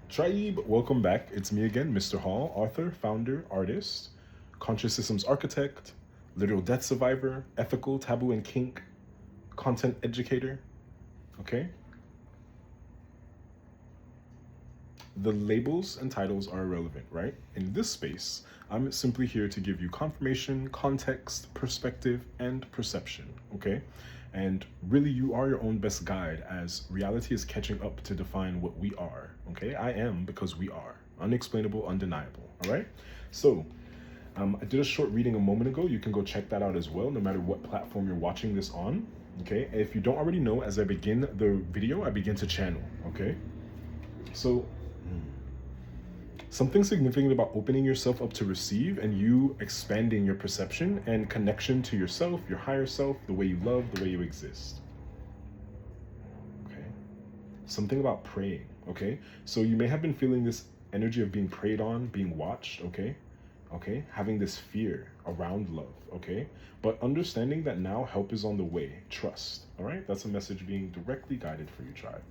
Tribe, welcome back. It's me again, Mr. Hall, author, founder, artist, conscious systems architect, literal death survivor, ethical, taboo, and kink, content educator. Okay? The labels and titles are irrelevant, right? In this space, I'm simply here to give you confirmation, context, perspective, and perception, okay? And really, you are your own best guide as reality is catching up to define what we are, okay? I am because we are. Unexplainable, undeniable, all right? So, I did a short reading a moment ago. You can go check that out as well, no matter what platform you're watching this on, okay? If you don't already know, as I begin the video, I begin to channel, okay? So, something significant about opening yourself up to receive and you expanding your perception and connection to yourself, your higher self, the way you love, the way you exist. Okay. Something about praying. Okay. So you may have been feeling this energy of being preyed on, being watched. Okay. Okay. Having this fear around love. Okay. But understanding that now help is on the way. Trust. All right. That's a message being directly guided for you, tribe.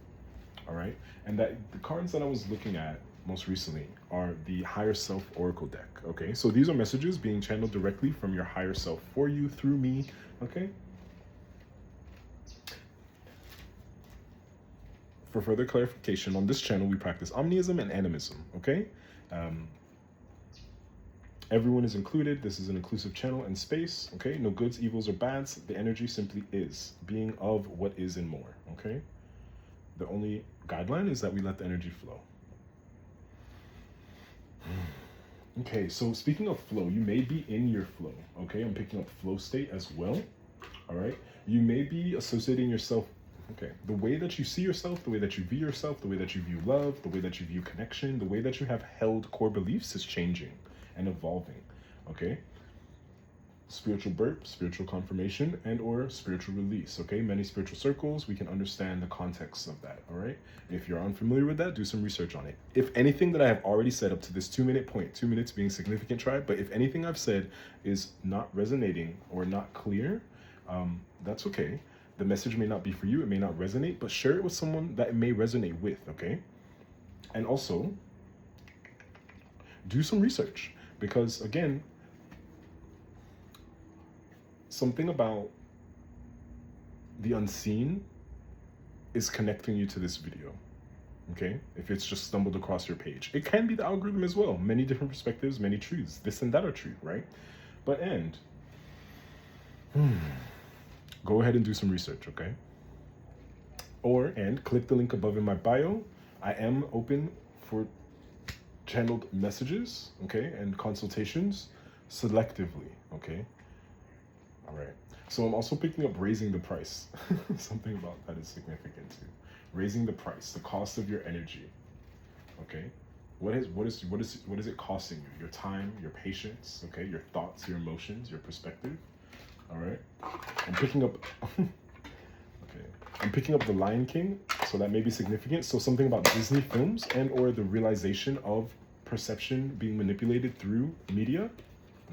All right. And that the cards that I was looking at most recently are the higher self oracle deck. Okay, so these are messages being channeled directly from your higher self for you through me. Okay, for further clarification, on this channel we practice omnism and animism. Okay, everyone is included. This is an inclusive channel and space. Okay, no goods, evils, or bads. The energy simply is being of what is and more. Okay, the only guideline is that we let the energy flow. Okay, so speaking of flow, you may be in your flow. Okay, I'm picking up flow state as well. All right, you may be associating yourself. Okay, the way that you see yourself, the way that you view yourself, the way that you view love, the way that you view connection, the way that you have held core beliefs is changing and evolving. Okay, spiritual birth, spiritual confirmation, and or spiritual release. Okay, many spiritual circles, we can understand the context of that. All right, if you're unfamiliar with that, do some research on it. If anything that I have already said up to this 2-minute point, 2 minutes being significant, tribe, but if anything I've said is not resonating or not clear, that's okay. The message may not be for you, it may not resonate, but share it with someone that it may resonate with. Okay, and also do some research, because again, something about the unseen is connecting you to this video. Okay, if it's just stumbled across your page, it can be the algorithm as well. Many different perspectives, many truths. This and that are true, right? But go ahead and do some research, okay? And click the link above in my bio. I am open for channeled messages, okay, and consultations selectively, okay? All right. So I'm also picking up raising the price. Something about that is significant too. Raising the price, the cost of your energy. Okay. What is it costing you? Your time, your patience, okay, your thoughts, your emotions, your perspective. All right. I'm picking up okay. I'm picking up the Lion King, so that may be significant. So something about Disney films and or the realization of perception being manipulated through media.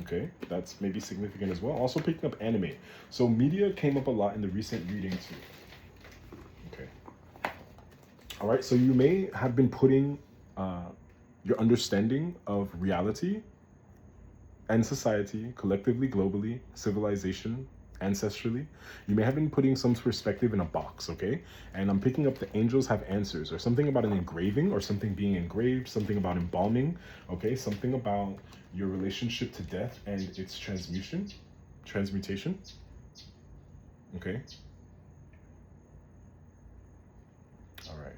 Okay, that's maybe significant as well. Also picking up anime. So media came up a lot in the recent reading too. Okay. All right, so you may have been putting your understanding of reality and society, collectively, globally, civilization, ancestrally, you may have been putting some perspective in a box, okay? And I'm picking up the angels have answers, or something about an engraving, or something being engraved, something about embalming, okay? Something about your relationship to death and its transmutation, okay? All right.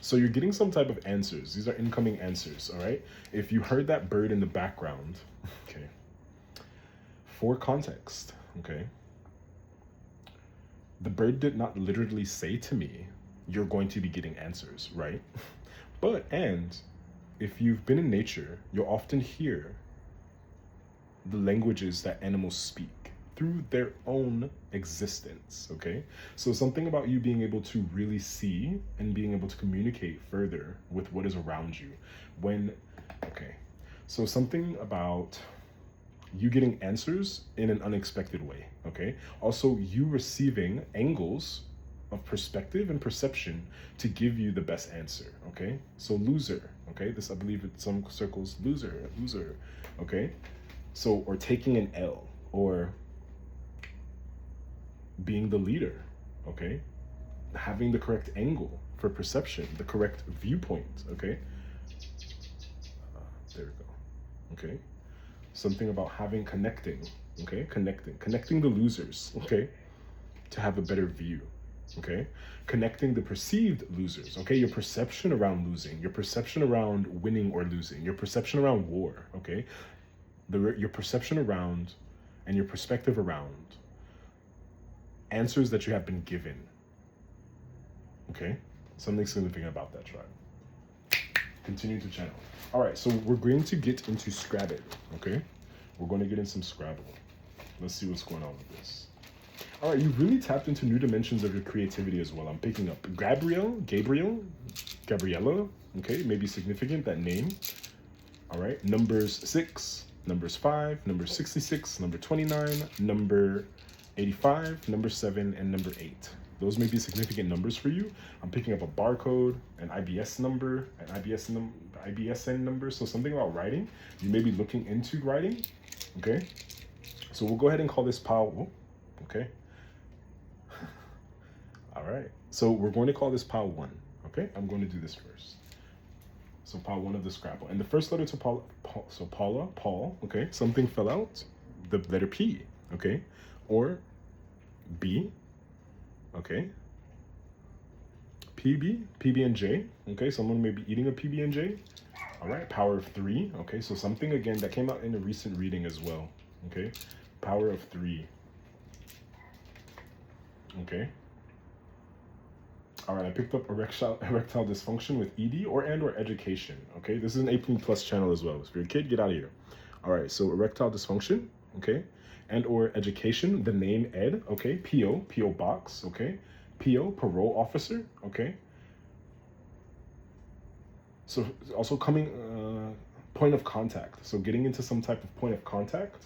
So you're getting some type of answers. These are incoming answers, all right? If you heard that bird in the background, okay, for context, okay, the bird did not literally say to me, you're going to be getting answers, right? And if you've been in nature, you'll often hear the languages that animals speak through their own existence, okay? So something about you being able to really see and being able to communicate further with what is around you. Okay, so something about you getting answers in an unexpected way, okay? Also, you receiving angles of perspective and perception to give you the best answer, okay? So loser, okay? This, I believe, in some circles, loser, okay? So, or taking an L, or being the leader, okay? Having the correct angle for perception, the correct viewpoint, okay? There we go, okay? Something about having connecting, okay? Connecting the losers, okay? To have a better view, okay? Connecting the perceived losers, okay? Your perception around losing, your perception around winning or losing, your perception around war, okay? Your perception around and your perspective around answers that you have been given, okay? Something significant about that tribe. Continue to channel. All right, so we're going to get into Scrabble, okay? We're going to get in some Scrabble. Let's see what's going on with this. All right, you've really tapped into new dimensions of your creativity as well. I'm picking up Gabriella, okay? Maybe significant, that name. All right, numbers 6, numbers 5, number 66, number 29, number 85, number 7, and number 8. Those may be significant numbers for you. I'm picking up a barcode, an IBS number, an IBSN number, so something about writing. You may be looking into writing, okay? So we'll go ahead and call this PAL, okay? All right, so we're going to call this PAL 1, okay? I'm going to do this first. So PAL 1 of the Scrabble. And the first letter to Paul, so Paula, Paul, okay? Something fell out, the letter P, okay? Or B, okay? PB&J, okay? Someone may be eating a PB&J. All right, power of 3, okay? So something, again, that came out in a recent reading as well, okay? Power of 3, okay? All right, I picked up erectile dysfunction with ED or education, okay? This is an 18+ channel as well. So if you're a kid, get out of here. All right, so erectile dysfunction, okay? And or education, the name Ed, okay? PO box, okay? PO, parole officer, okay? So also coming, point of contact. So getting into some type of point of contact,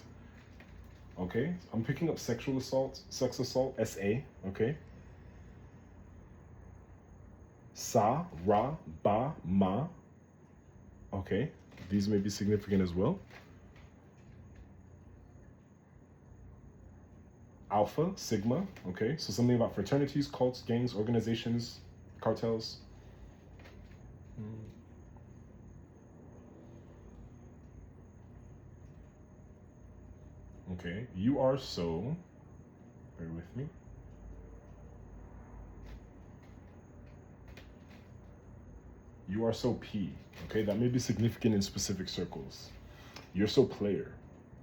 okay? I'm picking up sexual assault, sex assault, SA, okay? Sa, Ra, Ba, Ma, okay? These may be significant as well. Alpha, Sigma, okay? So something about fraternities, cults, gangs, organizations, cartels. Okay, you are so, bear with me. You are so P, okay? That may be significant in specific circles. You're so player.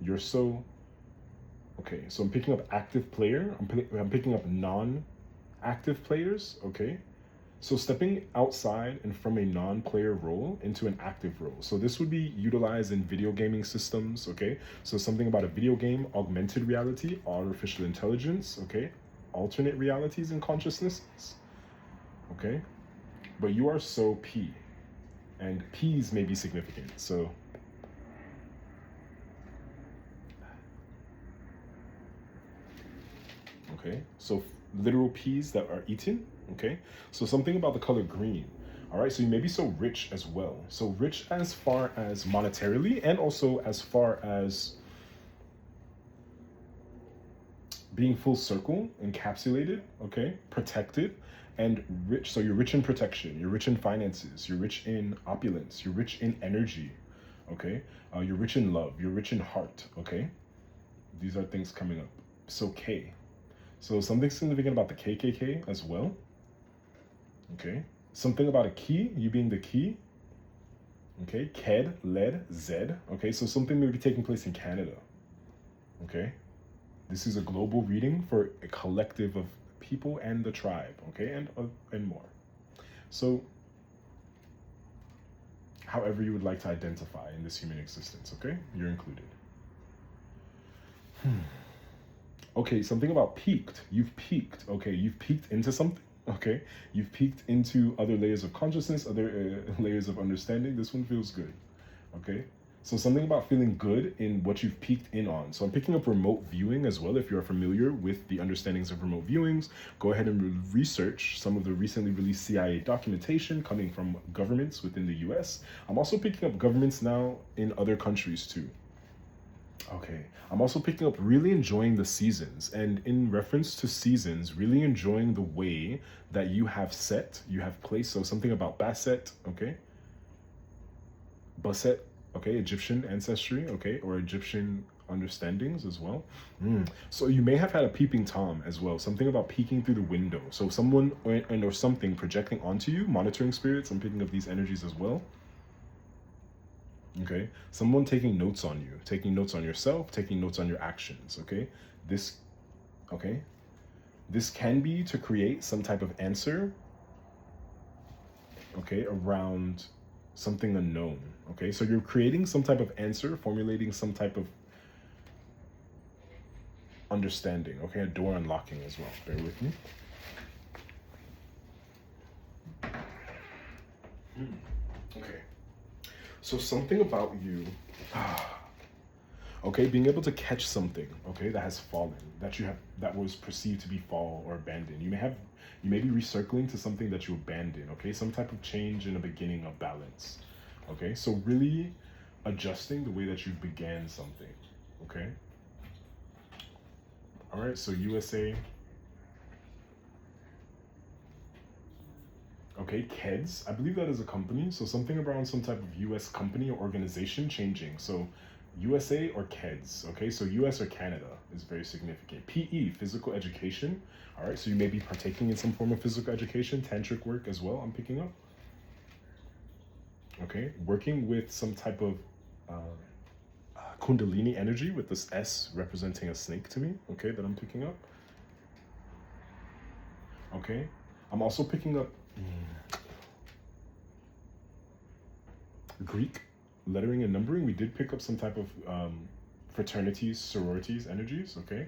You're so, okay, so I'm picking up active player. I'm picking up non-active players, okay? So stepping outside and from a non-player role into an active role. So this would be utilized in video gaming systems, okay? So something about a video game, augmented reality, artificial intelligence, okay? Alternate realities and consciousnesses, okay? But you are so P, and P's may be significant, so. Okay, so literal peas that are eaten, okay? So something about the color green, all right? So you may be so rich as well. So rich as far as monetarily and also as far as being full circle, encapsulated, okay? Protected and rich. So you're rich in protection, you're rich in finances, you're rich in opulence, you're rich in energy, okay? You're rich in love, you're rich in heart, okay? These are things coming up. So K. So something significant about the KKK as well. Okay. Something about a key, you being the key. Okay. KED, LED, Z. Okay. So something may be taking place in Canada. Okay. This is a global reading for a collective of people and the tribe. Okay. And more. So however you would like to identify in this human existence. Okay. You're included. Okay, something about peaked. You've peaked. Okay, you've peaked into something. Okay, you've peaked into other layers of consciousness, other layers of understanding. This one feels good. Okay, So something about feeling good in what you've peeked in on. So I'm picking up remote viewing as well. If you're familiar with the understandings of remote viewings, go ahead and research some of the recently released CIA documentation coming from governments within the US. I'm also picking up governments now in other countries too. Okay, I'm also picking up really enjoying the seasons, and in reference to seasons, really enjoying the way that you have placed. So something about Basset, okay? Basset, okay, Egyptian ancestry, okay, or Egyptian understandings as well. So you may have had a peeping Tom as well, something about peeking through the window. So someone or something projecting onto you, monitoring spirits. I'm picking up these energies as well. Okay, someone taking notes on you, taking notes on yourself, taking notes on your actions. Okay, this can be to create some type of answer, okay, around something unknown. Okay, so you're creating some type of answer, formulating some type of understanding. Okay, a door unlocking as well. Bear with me. Okay, so something about you, okay, being able to catch something, okay, that has fallen, that was perceived to be fall or abandoned. You may be recircling to something that you abandoned. Okay, some type of change in a beginning of balance. Okay, so really adjusting the way that you began something. Okay, all right, so USA. Okay, KEDS, I believe that is a company. So something around some type of US company or organization changing. So USA or KEDS, okay? So US or Canada is very significant. PE, physical education. All right, so you may be partaking in some form of physical education, tantric work as well, I'm picking up. Okay, working with some type of Kundalini energy with this S representing a snake to me, okay, that I'm picking up. Okay, I'm also picking up Greek lettering and numbering. We did pick up some type of fraternities, sororities, energies, okay?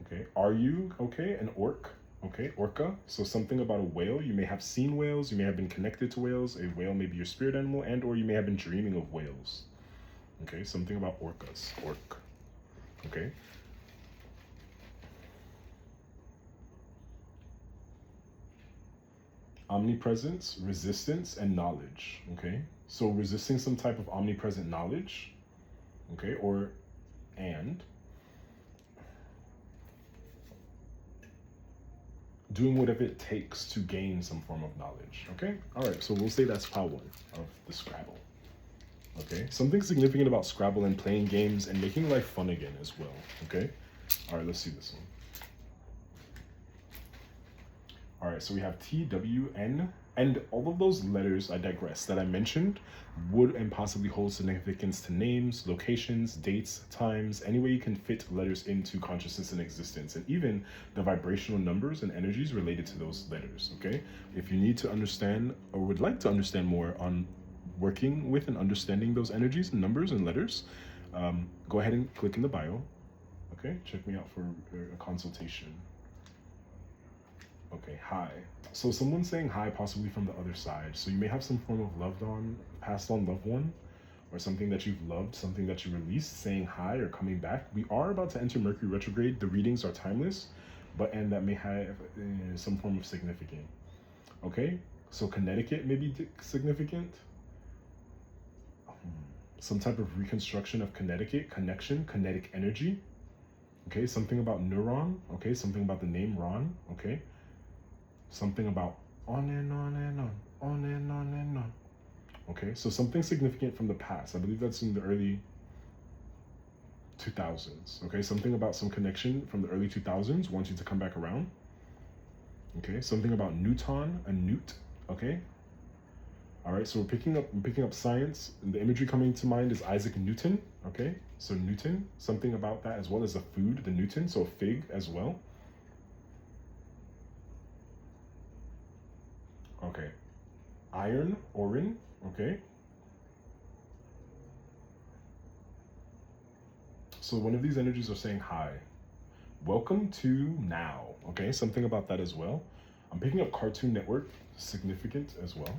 Okay, are you, okay, an orc, okay, orca, so something about a whale. You may have seen whales, you may have been connected to whales, a whale may be your spirit animal, and or you may have been dreaming of whales. Okay, something about orcas, orc, okay? Omnipresence, resistance, and knowledge, okay? So resisting some type of omnipresent knowledge, okay, and doing whatever it takes to gain some form of knowledge, okay? All right, so we'll say that's part one of the Scrabble, okay? Something significant about Scrabble and playing games and making life fun again as well, okay? All right, let's see this one. All right, so we have T, W, N, and all of those letters, I digress, that I mentioned would and possibly hold significance to names, locations, dates, times, any way you can fit letters into consciousness and existence, and even the vibrational numbers and energies related to those letters, okay? If you need to understand or would like to understand more on working with and understanding those energies and numbers and letters, go ahead and click in the bio, okay? Check me out for a consultation. Okay, hi. So someone's saying hi, possibly from the other side. So you may have some form of passed on loved one, or something that you've loved, something that you released, saying hi or coming back. We are about to enter Mercury retrograde. The readings are timeless, and that may have some form of significance. Okay, so Connecticut may be significant. Some type of reconstruction of Connecticut, connection, kinetic energy. Okay, something about neuron. Okay, something about the name Ron. Okay. Something about on and on and on and on and on. Okay, so something significant from the past. I believe that's in the early 2000s. Okay, something about some connection from the early 2000s wants you to come back around. Okay, something about Newton, a newt. Okay. All right, so I'm picking up science, and the imagery coming to mind is Isaac Newton. Okay, so Newton, something about that, as well as the food, the Newton, so a fig as well. Okay, iron, orin, okay. So one of these energies are saying hi. Welcome to now, okay? Something about that as well. I'm picking up Cartoon Network, significant as well.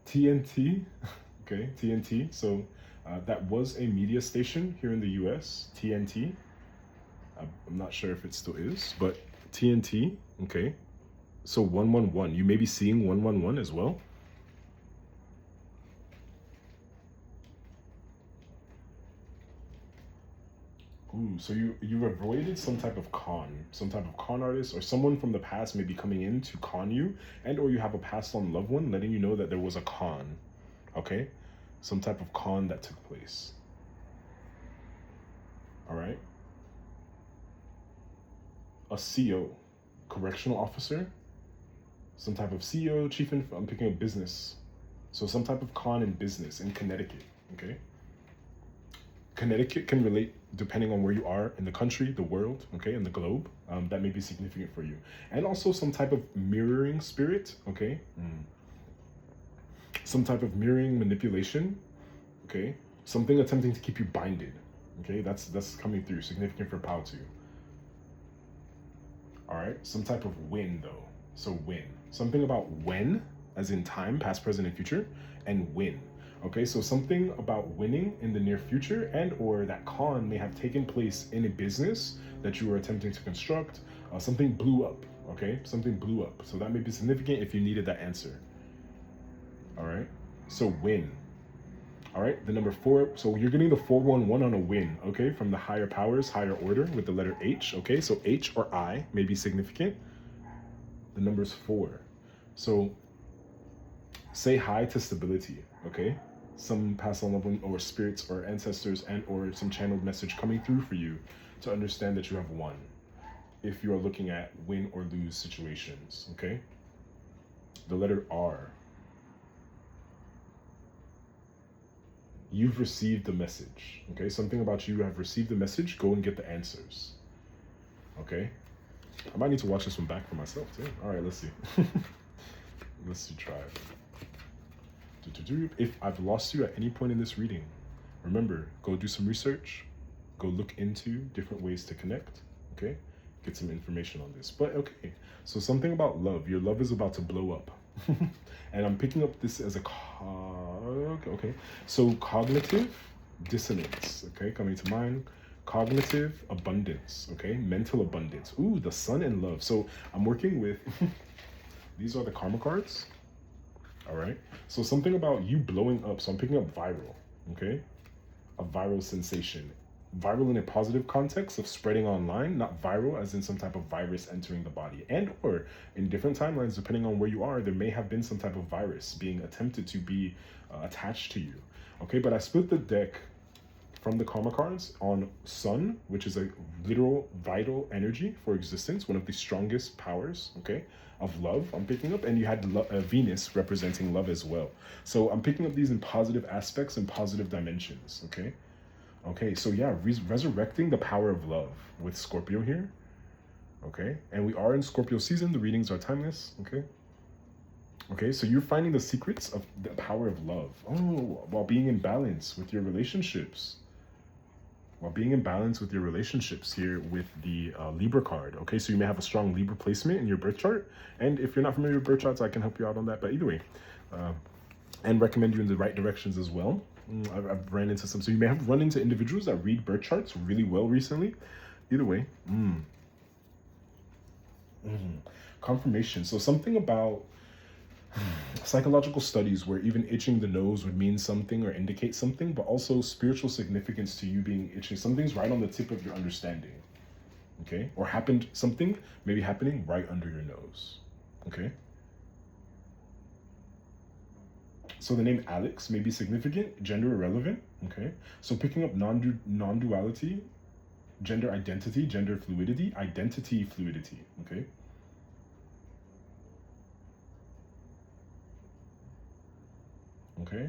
TNT, okay, TNT. So that was a media station here in the US, TNT. I'm not sure if it still is, but TNT, okay. So 111, you may be seeing 111 as well. Ooh, so you've avoided some type of con artist, or someone from the past may be coming in to con you, and or you have a passed on loved one letting you know that there was a con, okay? Some type of con that took place. All right. A CO, correctional officer, some type of CEO, I'm picking up business. So some type of con in business in Connecticut, okay? Connecticut can relate depending on where you are in the country, the world, okay, and the globe. That may be significant for you. And also some type of mirroring spirit, okay? Some type of mirroring manipulation, okay? Something attempting to keep you binded, okay? That's coming through, significant for Pao 2. All right, some type of win though. So win. Something about when, as in time, past, present, and future, and win. Okay, so something about winning in the near future, and or that con may have taken place in a business that you were attempting to construct. Something blew up, okay? Something blew up. So that may be significant if you needed that answer. All right, so win. All right, the number 4, so you're getting the 411 on a win, okay? From the higher powers, higher order with the letter H, okay? So H or I may be significant. The number's 4. So say hi to stability, okay? Some past on loved one or spirits or ancestors and or some channeled message coming through for you to understand that you have won if you are looking at win or lose situations, okay? The letter R. You've received the message, okay? Something about you have received the message, go and get the answers, okay? I might need to watch this one back for myself too. All right, let's see. Let's see, try. If I've lost you at any point in this reading, remember, go do some research, go look into different ways to connect, okay? Get some information on this. But okay, so something about love. Your love is about to blow up. And I'm picking up this as a cog, okay? So cognitive dissonance, okay, coming to mind. Cognitive abundance, okay? Mental abundance. Ooh, the sun and love. So I'm working with, these are the karma cards. All right, so something about you blowing up. So I'm picking up viral, okay? A viral sensation. Viral in a positive context of spreading online, not viral as in some type of virus entering the body. And or in different timelines, depending on where you are, there may have been some type of virus being attempted to be attached to you, okay? But I split the deck from the karma cards on sun, which is a literal vital energy for existence, one of the strongest powers, okay, of love I'm picking up. And you had Venus representing love as well. So I'm picking up these in positive aspects and positive dimensions, okay? Okay, so yeah, resurrecting the power of love with Scorpio here, okay? And we are in Scorpio season, the readings are timeless, okay? Okay, so you're finding the secrets of the power of love. Oh, while being in balance with your relationships. While being in balance with your relationships here with the Libra card. Okay, so you may have a strong Libra placement in your birth chart. And if you're not familiar with birth charts, I can help you out on that. But either way, and recommend you in the right directions as well. I've ran into some, so you may have run into individuals that read birth charts really well recently. Either way, confirmation. So something about psychological studies where even itching the nose would mean something or indicate something, but also spiritual significance to you being itching. Something's right on the tip of your understanding, okay? Or happened, something maybe happening right under your nose, okay? So the name Alex may be significant, gender irrelevant, okay? So picking up non-duality, gender identity, gender fluidity, identity fluidity, okay? Okay.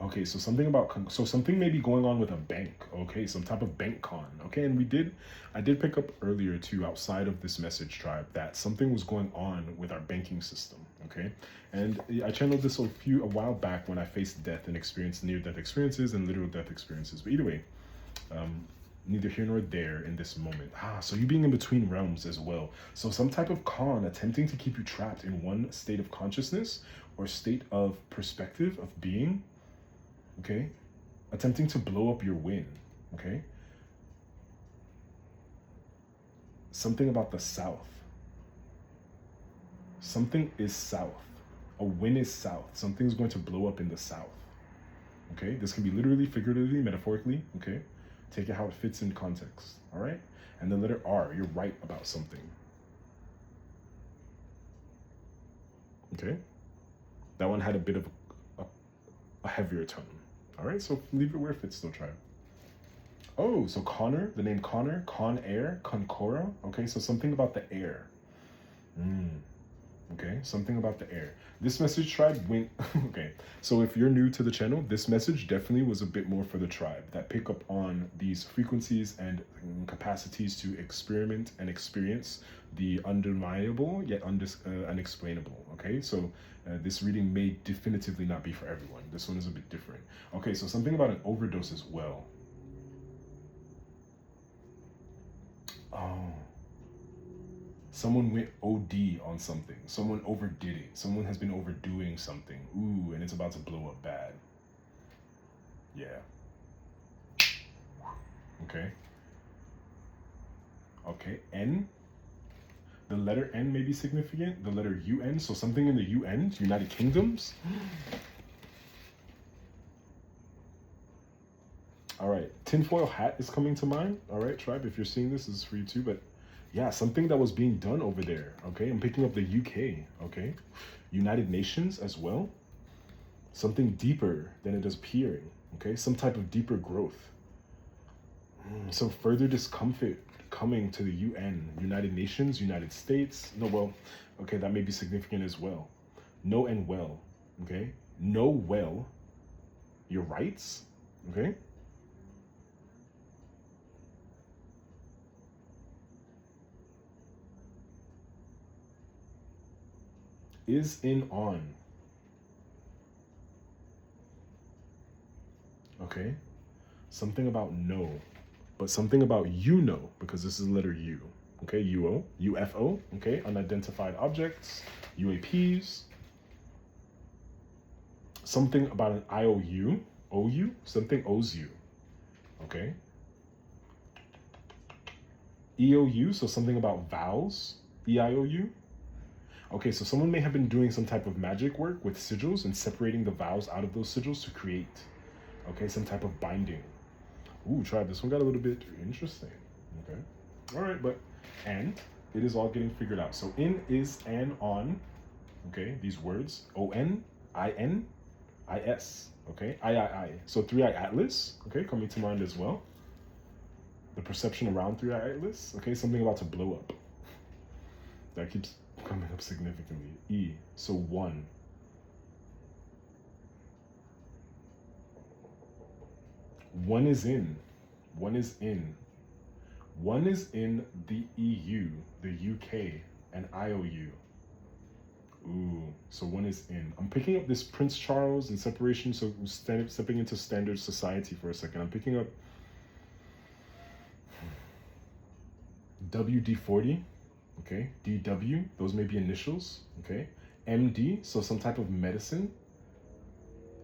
Okay, so something about, so something may be going on with a bank, okay? Some type of bank con, okay? And I did pick up earlier too, outside of this message tribe, that something was going on with our banking system, okay? And I channeled this a while back when I faced death and experienced near-death experiences and literal death experiences. But either way, Neither here nor there in this moment. So you being in between realms as well. So some type of con attempting to keep you trapped in one state of consciousness or state of perspective of being, okay? Attempting to blow up your win, okay? Something about the south. Something is south. A win is south. Something's going to blow up in the south. Okay? This can be literally, figuratively, metaphorically. Okay? Take it how it fits in context. All right? And the letter R, you're right about something. Okay? That one had a bit of a heavier tone. All right? So leave it where it fits still, try. Oh, so Connor, the name Connor, Con Air, Concora. Okay, so something about the air. Okay, something about the air. This message, tribe, went okay, so if you're new to the channel, this message definitely was a bit more for the tribe that pick up on these frequencies and capacities to experiment and experience the undeniable yet unexplainable. Okay, so this reading may definitively not be for everyone. This one is a bit different. Okay, so something about an overdose as well. Oh, someone went OD on something. Someone overdid it. Someone has been overdoing something. Ooh, and it's about to blow up bad. Yeah. Okay. Okay, N. The letter N may be significant. The letter UN, so something in the UN, United Kingdoms. All right, tinfoil hat is coming to mind. All right, tribe, if you're seeing this is for you too, but yeah, something that was being done over there. Okay, I'm picking up the UK. Okay, United Nations as well. Something deeper than it is appearing. Okay, some type of deeper growth. So further discomfort coming to the UN, United Nations, United States. No, well, okay, that may be significant as well. Know and well. Okay, know well your rights. Okay. Is in on. Okay. Something about no, but something about you know, because this is the letter U. Okay, UO, UFO, okay, unidentified objects, UAPs. Something about an IOU, OU, something owes you. Okay. EOU, so something about vowels, EIOU. Okay, so someone may have been doing some type of magic work with sigils and separating the vowels out of those sigils to create, okay, some type of binding. Ooh, tribe, this one got a little bit interesting, okay? All right, but, and it is all getting figured out. So in, is, and, on, okay, these words, O-N, I-N, I-S, okay, I. So 3-eye atlas, okay, coming to mind as well. The perception around 3-eye atlas, okay, something about to blow up. That keeps coming up significantly. E, so 1. One is in. One is in. One is in the EU, the UK, and IOU. Ooh, so one is in. I'm picking up this Prince Charles and separation, so stepping into standard society for a second. I'm picking up WD-40, okay? DW, those may be initials, okay? MD, so some type of medicine.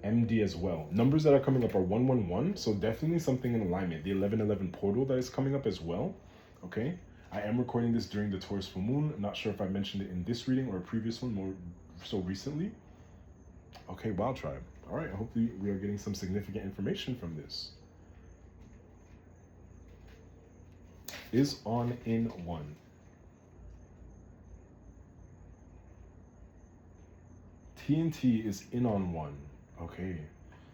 MD as well. Numbers that are coming up are 111, so definitely something in alignment. The 1111 portal that is coming up as well, okay? I am recording this during the Taurus full moon. I'm not sure if I mentioned it in this reading or a previous one more so recently. Okay, Wild Tribe. All right, hopefully we are getting some significant information from this. Is on in 1. TNT is in on 1. Okay,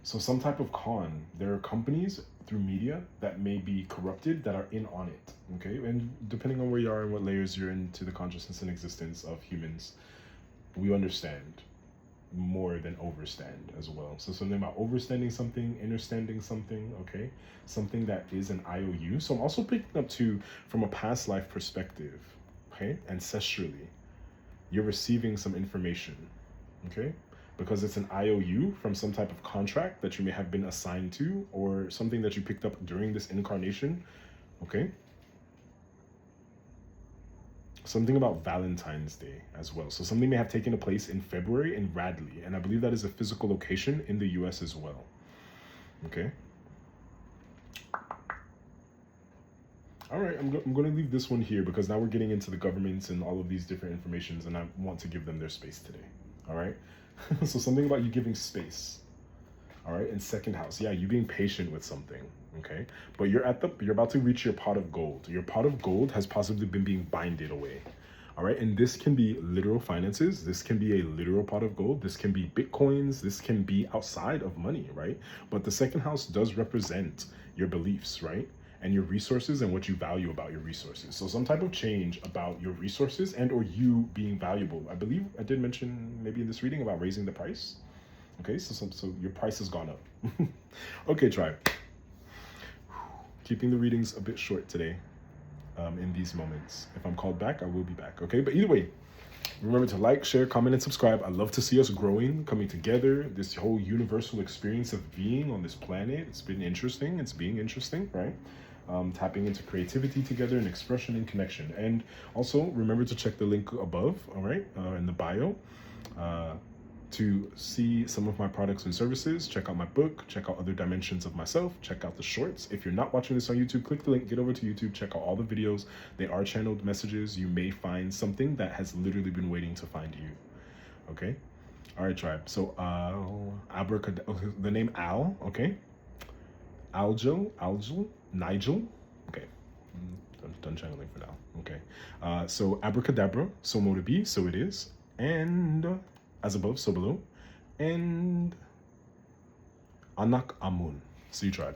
so some type of con. There are companies through media that may be corrupted that are in on it, okay? And depending on where you are and what layers you're into the consciousness and existence of humans, we understand more than overstand as well. So something about overstanding something, understanding something, okay? Something that is an IOU. So I'm also picking up too from a past life perspective, okay? Ancestrally, you're receiving some information, okay? Because it's an IOU from some type of contract that you may have been assigned to or something that you picked up during this incarnation Okay. Something about Valentine's Day as well. So something may have taken place in February in Radley, and I believe that is a physical location in the US as well. Okay. All right, I'm going to leave this one here because now we're getting into the governments and all of these different informations, and I want to give them their space today. All right. So something about you giving space. All right. And second house. Yeah, you being patient with something. Okay. But you're about to reach your pot of gold. Your pot of gold has possibly been being binded away. All right. And this can be literal finances. This can be a literal pot of gold. This can be Bitcoins. This can be outside of money. Right. But the second house does represent your beliefs. Right. And your resources and what you value about your resources. So some type of change about your resources and or you being valuable. I believe I did mention maybe in this reading about raising the price. Okay, so your price has gone up. Okay, tribe. Keeping the readings a bit short today in these moments. If I'm called back, I will be back. Okay, but either way, remember to like, share, comment, and subscribe. I love to see us growing, coming together, this whole universal experience of being on this planet. It's been interesting. It's being interesting, right? Tapping into creativity together and expression and connection. And also remember to check the link above, all right, in the bio, to see some of my products and services. Check out my book, check out other dimensions of myself, check out the shorts. If you're not watching this on YouTube, click the link, get over to YouTube, check out all the videos. They are channeled messages. You may find something that has literally been waiting to find you. Okay. All right, tribe. So the name Al, okay. Algel, Nigel. Okay. Done channeling for now. Okay. So abracadabra, so mo to be, so it is. And as above, so below. And Anak Amun. See you, tribe.